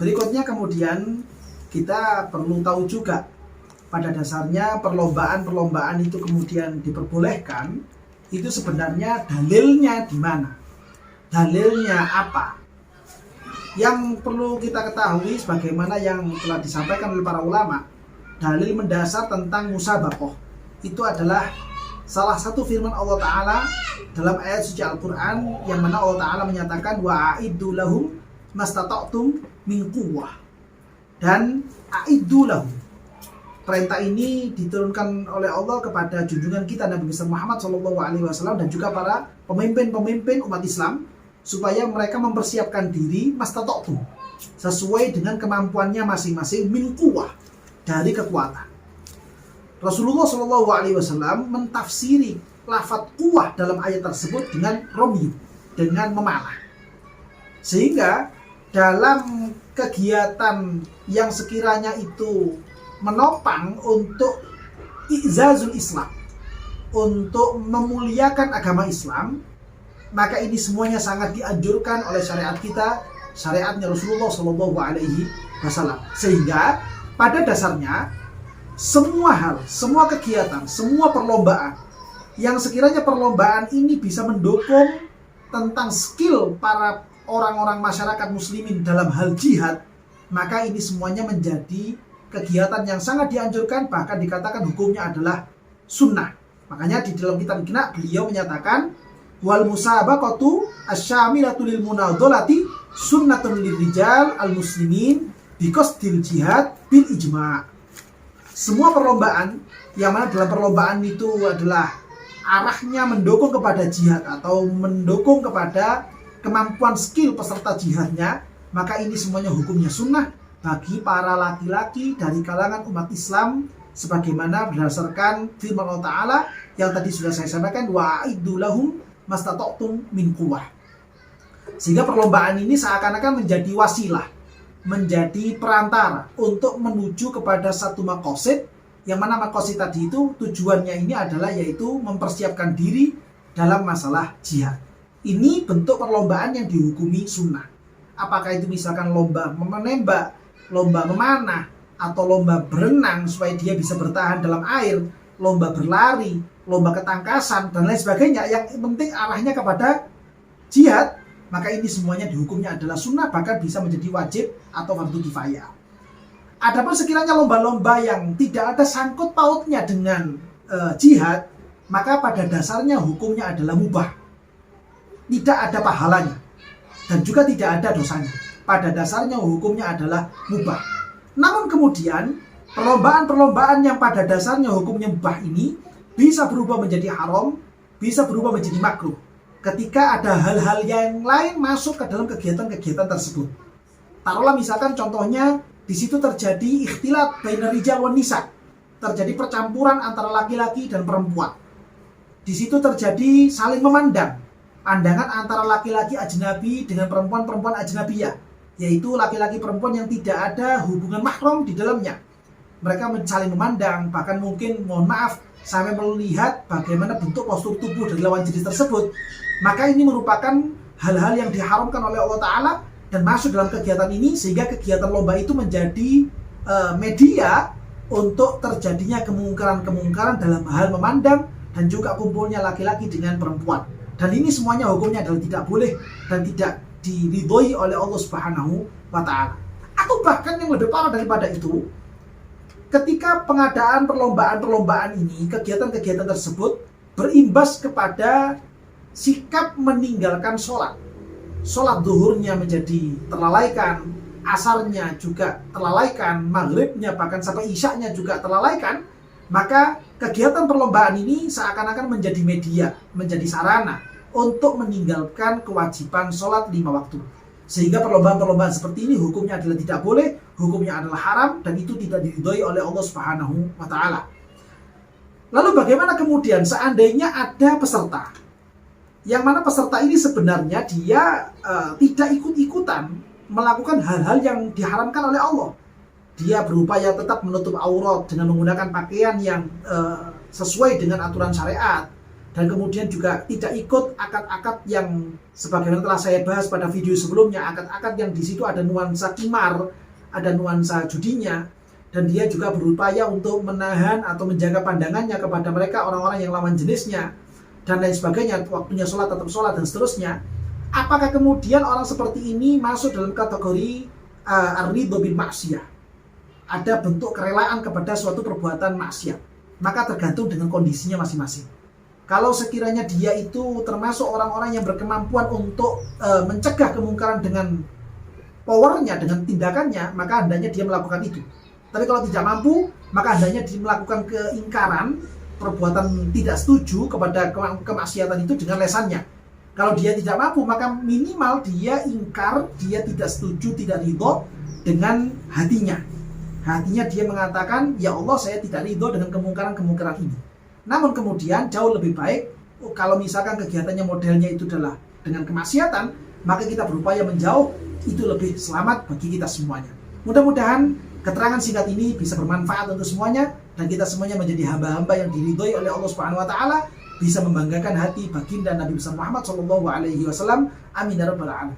Berikutnya kemudian kita perlu tahu juga, pada dasarnya perlombaan-perlombaan itu kemudian diperbolehkan, itu sebenarnya dalilnya di mana? Dalilnya apa? Yang perlu kita ketahui sebagaimana yang telah disampaikan oleh para ulama, dalil mendasar tentang musabaqah itu adalah salah satu firman Allah Ta'ala dalam ayat suci Al-Quran, yang mana Allah Ta'ala menyatakan wa'iddu lahum mastata'tum min quwwah, dan a'iddu lahum. Perintah ini diturunkan oleh Allah kepada junjungan kita Nabi Muhammad SAW dan juga para pemimpin-pemimpin umat Islam, supaya mereka mempersiapkan diri mastata'tum, sesuai dengan kemampuannya masing-masing, min quwwah, dari kekuatan. Rasulullah SAW mentafsiri lafaz quwwah dalam ayat tersebut dengan romyu, dengan memanah. Sehingga dalam kegiatan yang sekiranya itu menopang untuk i'zazul Islam, untuk memuliakan agama Islam, maka ini semuanya sangat dianjurkan oleh syariat kita, syariatnya Rasulullah SAW. Sehingga pada dasarnya semua hal, semua kegiatan, semua perlombaan yang sekiranya perlombaan ini bisa mendukung tentang skill para orang-orang masyarakat muslimin dalam hal jihad, maka ini semuanya menjadi kegiatan yang sangat dianjurkan, bahkan dikatakan hukumnya adalah sunnah. Makanya di dalam kitab Iqna beliau menyatakan wal musabaqatu asyamilatu lil munadhalati sunnatun lirijal al muslimin biqasdil jihad bil ijma'. Semua perlombaan yang mana dalam perlombaan itu adalah arahnya mendukung kepada jihad atau mendukung kepada kemampuan skill peserta jihadnya, maka ini semuanya hukumnya sunnah bagi para laki-laki dari kalangan umat Islam, sebagaimana berdasarkan firman Allah Ta'ala yang tadi sudah saya sampaikan, wa'iddu lahum mastata'tum min quwwah. Sehingga perlombaan ini seakan-akan menjadi wasilah, menjadi perantara untuk menuju kepada satu maqasid, yang mana maqasid tadi itu tujuannya ini adalah yaitu mempersiapkan diri dalam masalah jihad. Ini bentuk perlombaan yang dihukumi sunnah. Apakah itu misalkan lomba menembak, lomba memanah, atau lomba berenang supaya dia bisa bertahan dalam air, lomba berlari, lomba ketangkasan, dan lain sebagainya, yang penting arahnya kepada jihad, maka ini semuanya dihukumnya adalah sunnah, bahkan bisa menjadi wajib atau fardu kifayah. Adapun sekiranya lomba-lomba yang tidak ada sangkut pautnya dengan jihad, maka pada dasarnya hukumnya adalah mubah, tidak ada pahalanya dan juga tidak ada dosanya. Pada dasarnya hukumnya adalah mubah. Namun kemudian perlombaan-perlombaan yang pada dasarnya hukumnya mubah ini bisa berubah menjadi haram, bisa berubah menjadi makruh ketika ada hal-hal yang lain masuk ke dalam kegiatan-kegiatan tersebut. Taruhlah misalkan contohnya di situ terjadi ikhtilat bainar rijal wan nisa, terjadi percampuran antara laki-laki dan perempuan. Di situ terjadi saling memandang, pandangan antara laki-laki ajnabi dengan perempuan-perempuan ajnabiyah, yaitu laki-laki perempuan yang tidak ada hubungan mahram di dalamnya. Mereka saling memandang, bahkan mungkin mohon maaf sampai melihat bagaimana bentuk postur tubuh dari lawan jenis tersebut. Maka ini merupakan hal-hal yang diharamkan oleh Allah Ta'ala dan masuk dalam kegiatan ini, sehingga kegiatan lomba itu menjadi media untuk terjadinya kemungkaran-kemungkaran dalam hal memandang dan juga kumpulnya laki-laki dengan perempuan. Dan ini semuanya hukumnya adalah tidak boleh dan tidak diridhoi oleh Allah Subhanahu wa Ta'ala. Atau bahkan yang lebih parah daripada itu, ketika pengadaan perlombaan-perlombaan ini, kegiatan-kegiatan tersebut berimbas kepada sikap meninggalkan sholat. Sholat zuhurnya menjadi terlalaikan, asarnya juga terlalaikan, maghribnya bahkan sampai isyaknya juga terlalaikan, maka kegiatan perlombaan ini seakan-akan menjadi media, menjadi sarana untuk meninggalkan kewajiban sholat 5 waktu. Sehingga perlombaan-perlombaan seperti ini hukumnya adalah tidak boleh, hukumnya adalah haram, dan itu tidak diridhoi oleh Allah Subhanahu wa Ta'ala. Lalu bagaimana kemudian seandainya ada peserta, yang mana peserta ini sebenarnya dia tidak ikut-ikutan melakukan hal-hal yang diharamkan oleh Allah. Dia berupaya tetap menutup aurat dengan menggunakan pakaian yang sesuai dengan aturan syariat. dan kemudian juga tidak ikut akad-akad yang sebagaimana telah saya bahas pada video sebelumnya, akad-akad yang di situ ada nuansa kimar, ada nuansa judinya, dan dia juga berupaya untuk menahan atau menjaga pandangannya kepada mereka orang-orang yang lawan jenisnya dan lain sebagainya, waktunya sholat tetap sholat dan seterusnya. Apakah kemudian orang seperti ini masuk dalam kategori ar-ridho bil maksiyah? Ada bentuk kerelaan kepada suatu perbuatan maksiat. Maka tergantung dengan kondisinya masing-masing. Kalau sekiranya dia itu termasuk orang-orang yang berkemampuan untuk mencegah kemungkaran dengan powernya, dengan tindakannya, maka hendaknya dia melakukan itu. Tapi kalau tidak mampu, maka hendaknya dia melakukan keingkaran, perbuatan tidak setuju kepada kemaksiatan itu dengan lesannya. Kalau dia tidak mampu, maka minimal dia ingkar, dia tidak setuju, tidak ridho dengan hatinya. Hatinya dia mengatakan, ya Allah, saya tidak ridho dengan kemungkaran-kemungkaran ini. Namun kemudian jauh lebih baik kalau misalkan kegiatannya modelnya itu adalah dengan kemaksiatan, maka kita berupaya menjauh, itu lebih selamat bagi kita semuanya. Mudah-mudahan keterangan singkat ini bisa bermanfaat untuk semuanya dan kita semuanya menjadi hamba-hamba yang diridhoi oleh Allah Subhanahu wa taala, bisa membanggakan hati baginda Nabi besar Muhammad sallallahu alaihi wasallam. Amin ya rabbal alamin.